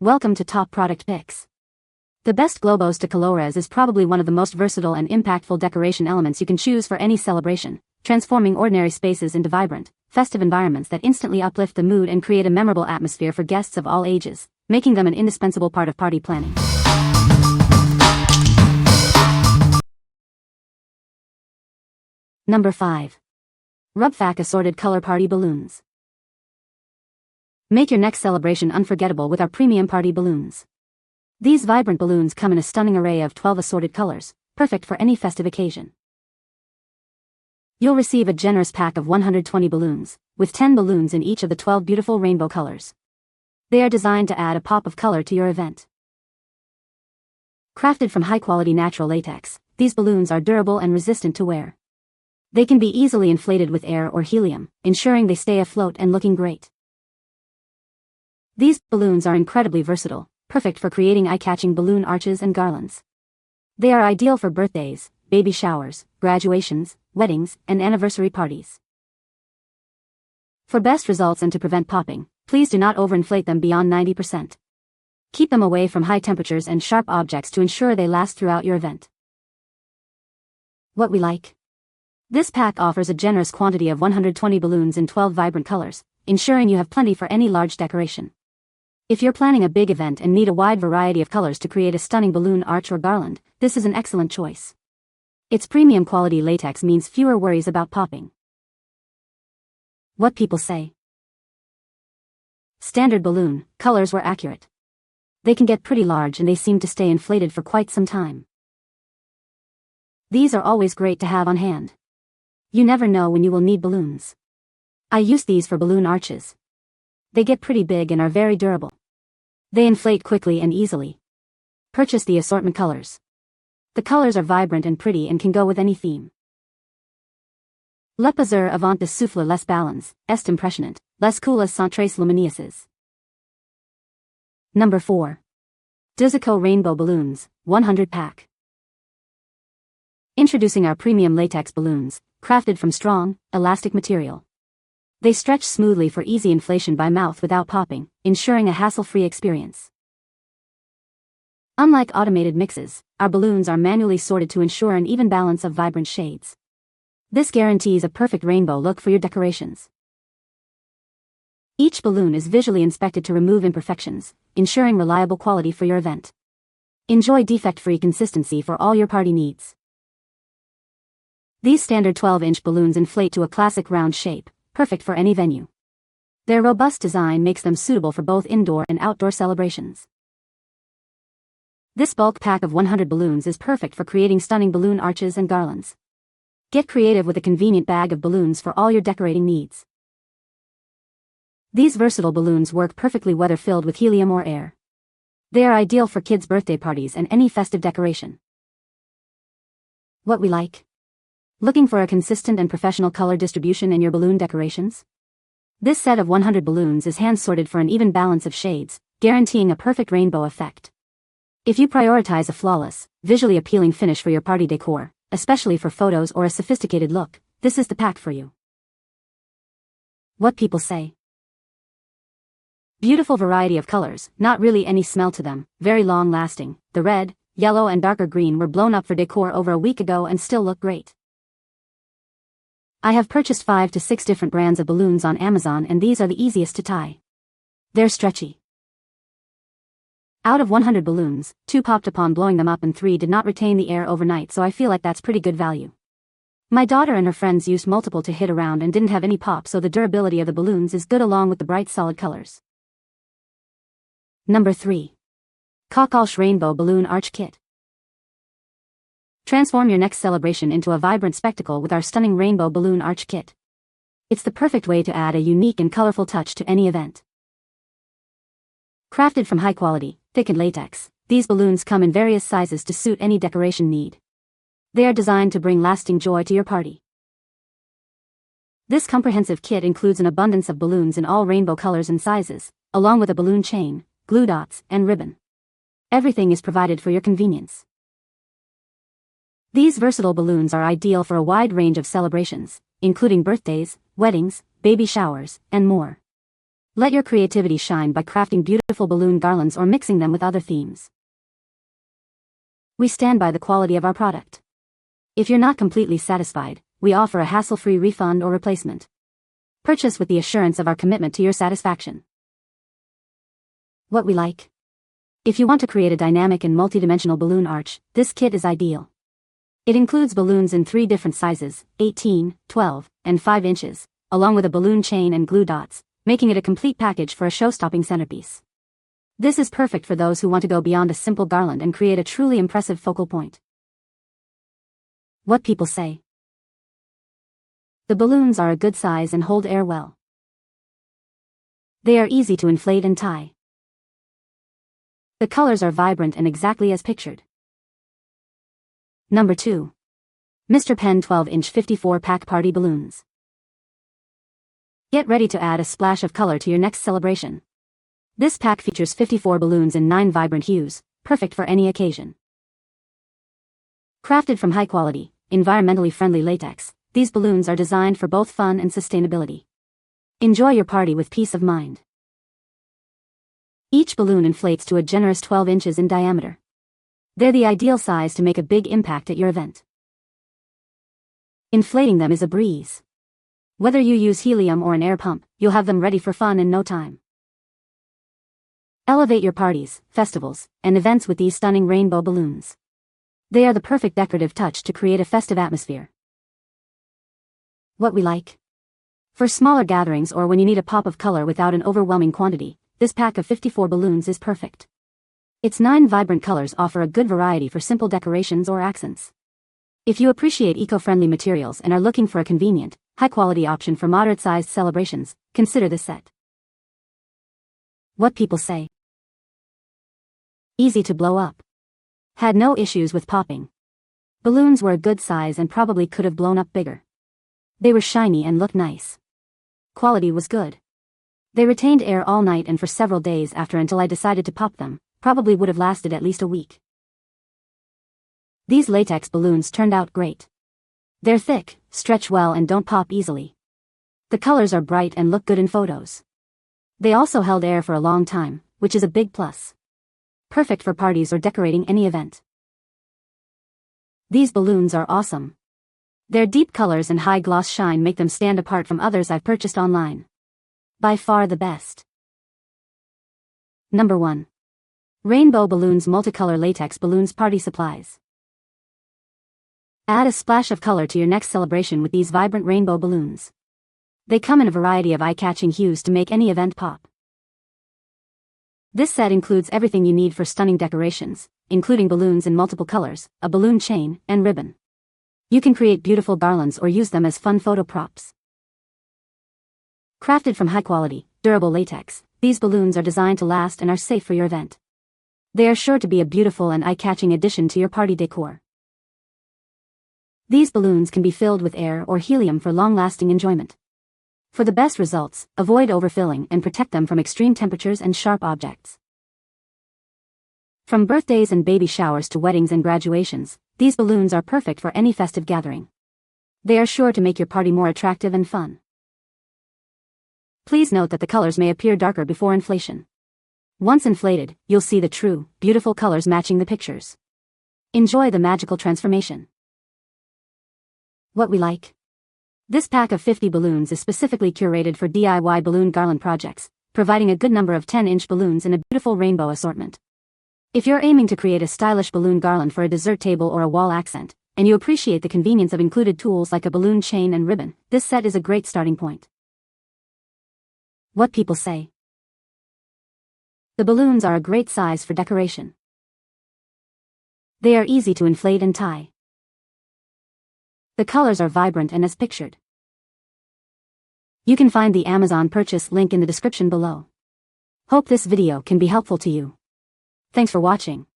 Welcome to Top Product Picks. The best Globos De Colores is probably one of the most versatile and impactful decoration elements you can choose for any celebration, transforming ordinary spaces into vibrant, festive environments that instantly uplift the mood and create a memorable atmosphere for guests of all ages, making them an indispensable part of party planning. Number 5. RUBFAC Assorted Color Party Balloons. Make your next celebration unforgettable with our premium party balloons. These vibrant balloons come in a stunning array of 12 assorted colors, perfect for any festive occasion. You'll receive a generous pack of 120 balloons, with 10 balloons in each of the 12 beautiful rainbow colors. They are designed to add a pop of color to your event. Crafted from high-quality natural latex, these balloons are durable and resistant to wear. They can be easily inflated with air or helium, ensuring they stay afloat and looking great. These balloons are incredibly versatile, perfect for creating eye-catching balloon arches and garlands. They are ideal for birthdays, baby showers, graduations, weddings, and anniversary parties. For best results and to prevent popping, please do not overinflate them beyond 90%. Keep them away from high temperatures and sharp objects to ensure they last throughout your event. What we like. This pack offers a generous quantity of 120 balloons in 12 vibrant colors, ensuring you have plenty for any large decoration. If you're planning a big event and need a wide variety of colors to create a stunning balloon arch or garland, this is an excellent choice. Its premium quality latex means fewer worries about popping. What people say. Standard balloon colors were accurate. They can get pretty large and they seem to stay inflated for quite some time. These are always great to have on hand. You never know when you will need balloons. I use these for balloon arches. They get pretty big and are very durable. They inflate quickly and easily. Purchase the assortment colors. The colors are vibrant and pretty and can go with any theme. Le Paseur avant de souffler les ballons, est impressionnant, les couleurs sont très lumineuses. Number 4. Dusico Rainbow Balloons, 100 pack. Introducing our premium latex balloons, crafted from strong, elastic material. They stretch smoothly for easy inflation by mouth without popping, ensuring a hassle-free experience. Unlike automated mixes, our balloons are manually sorted to ensure an even balance of vibrant shades. This guarantees a perfect rainbow look for your decorations. Each balloon is visually inspected to remove imperfections, ensuring reliable quality for your event. Enjoy defect-free consistency for all your party needs. These standard 12-inch balloons inflate to a classic round shape, perfect for any venue. Their robust design makes them suitable for both indoor and outdoor celebrations. This bulk pack of 100 balloons is perfect for creating stunning balloon arches and garlands. Get creative with a convenient bag of balloons for all your decorating needs. These versatile balloons work perfectly whether filled with helium or air. They are ideal for kids' birthday parties and any festive decoration. What we like. Looking for a consistent and professional color distribution in your balloon decorations? This set of 100 balloons is hand-sorted for an even balance of shades, guaranteeing a perfect rainbow effect. If you prioritize a flawless, visually appealing finish for your party decor, especially for photos or a sophisticated look, this is the pack for you. What people say. Beautiful variety of colors, not really any smell to them, very long-lasting. The red, yellow and darker green were blown up for decor over a week ago and still look great. I have purchased 5 to 6 different brands of balloons on Amazon and these are the easiest to tie. They're stretchy. Out of 100 balloons, 2 popped upon blowing them up and 3 did not retain the air overnight, so I feel like that's pretty good value. My daughter and her friends used multiple to hit around and didn't have any pop, so the durability of the balloons is good along with the bright solid colors. Number 3. KAWKALSH Rainbow Balloon Arch Kit. Transform your next celebration into a vibrant spectacle with our stunning rainbow balloon arch kit. It's the perfect way to add a unique and colorful touch to any event. Crafted from high-quality, thickened latex, these balloons come in various sizes to suit any decoration need. They are designed to bring lasting joy to your party. This comprehensive kit includes an abundance of balloons in all rainbow colors and sizes, along with a balloon chain, glue dots, and ribbon. Everything is provided for your convenience. These versatile balloons are ideal for a wide range of celebrations, including birthdays, weddings, baby showers, and more. Let your creativity shine by crafting beautiful balloon garlands or mixing them with other themes. We stand by the quality of our product. If you're not completely satisfied, we offer a hassle-free refund or replacement. Purchase with the assurance of our commitment to your satisfaction. What we like. If you want to create a dynamic and multidimensional balloon arch, this kit is ideal. It includes balloons in 3 different sizes, 18, 12, and 5 inches, along with a balloon chain and glue dots, making it a complete package for a show-stopping centerpiece. This is perfect for those who want to go beyond a simple garland and create a truly impressive focal point. What people say. The balloons are a good size and hold air well. They are easy to inflate and tie. The colors are vibrant and exactly as pictured. Number 2. Mr. Pen 12-inch 54-pack Party Balloons. Get ready to add a splash of color to your next celebration. This pack features 54 balloons in 9 vibrant hues, perfect for any occasion. Crafted from high-quality, environmentally friendly latex, these balloons are designed for both fun and sustainability. Enjoy your party with peace of mind. Each balloon inflates to a generous 12 inches in diameter. They're the ideal size to make a big impact at your event. Inflating them is a breeze. Whether you use helium or an air pump, you'll have them ready for fun in no time. Elevate your parties, festivals, and events with these stunning rainbow balloons. They are the perfect decorative touch to create a festive atmosphere. What we like. For smaller gatherings or when you need a pop of color without an overwhelming quantity, this pack of 54 balloons is perfect. Its 9 vibrant colors offer a good variety for simple decorations or accents. If you appreciate eco-friendly materials and are looking for a convenient, high-quality option for moderate-sized celebrations, consider this set. What people say. Easy to blow up. Had no issues with popping. Balloons were a good size and probably could have blown up bigger. They were shiny and looked nice. Quality was good. They retained air all night and for several days after until I decided to pop them, probably would have lasted at least a week. These latex balloons turned out great. They're thick, stretch well and don't pop easily. The colors are bright and look good in photos. They also held air for a long time, which is a big plus. Perfect for parties or decorating any event. These balloons are awesome. Their deep colors and high gloss shine make them stand apart from others I've purchased online. By far the best. Number 1. Rainbow Balloons Multicolor Latex Balloons Party Supplies. Add a splash of color to your next celebration with these vibrant rainbow balloons. They come in a variety of eye-catching hues to make any event pop. This set includes everything you need for stunning decorations, including balloons in multiple colors, a balloon chain, and ribbon. You can create beautiful garlands or use them as fun photo props. Crafted from high-quality, durable latex, these balloons are designed to last and are safe for your event. They are sure to be a beautiful and eye-catching addition to your party decor. These balloons can be filled with air or helium for long-lasting enjoyment. For the best results, avoid overfilling and protect them from extreme temperatures and sharp objects. From birthdays and baby showers to weddings and graduations, these balloons are perfect for any festive gathering. They are sure to make your party more attractive and fun. Please note that the colors may appear darker before inflation. Once inflated, you'll see the true, beautiful colors matching the pictures. Enjoy the magical transformation. What we like. This pack of 50 balloons is specifically curated for DIY balloon garland projects, providing a good number of 10-inch balloons in a beautiful rainbow assortment. If you're aiming to create a stylish balloon garland for a dessert table or a wall accent, and you appreciate the convenience of included tools like a balloon chain and ribbon, this set is a great starting point. What people say. The balloons are a great size for decoration. They are easy to inflate and tie. The colors are vibrant and as pictured. You can find the Amazon purchase link in the description below. Hope this video can be helpful to you. Thanks for watching.